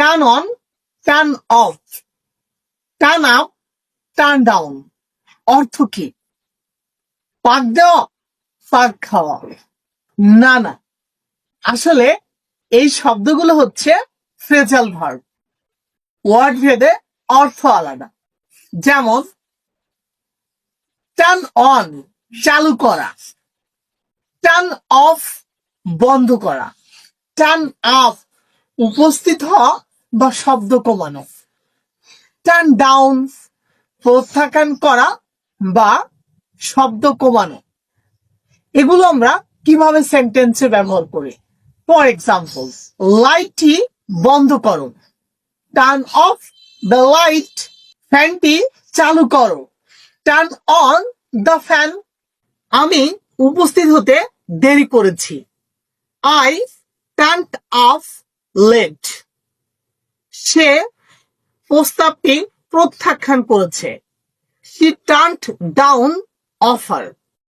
Turn on, turn off, turn up, turn down অর্থ কি? পাক দেওয়া, পাক খাওয়া? না না, আসলে এই শব্দগুলো হচ্ছে ফ্রেজাল ভার্ব, ওয়ার্ড ভেদে অর্থ আলাদা। যেমন টার্ন অন চালু করা, টার্ন অফ বন্ধ করা, টার্ন আপ উপস্থিত হওয়া বা শব্দ কমানো, টার্ন ডাউন প্রত্যাখ্যান করা বা শব্দ কমানো। এগুলো আমরা কিভাবে সেন্টেন্সে ব্যবহার করি? ফর এক্সাম্পল, লাইটটি বন্ধ করো, টার্ন অফ দ্য লাইট। ফ্যানটি চালু করো, টার্ন অন দ্য ফ্যান। আমি উপস্থিত হতে দেরি করেছি, আই টার্ন অফ লেট। সে প্রস্তাবটি প্রত্যাখ্যান করেছে, শি টার্নড ডাউন অফার।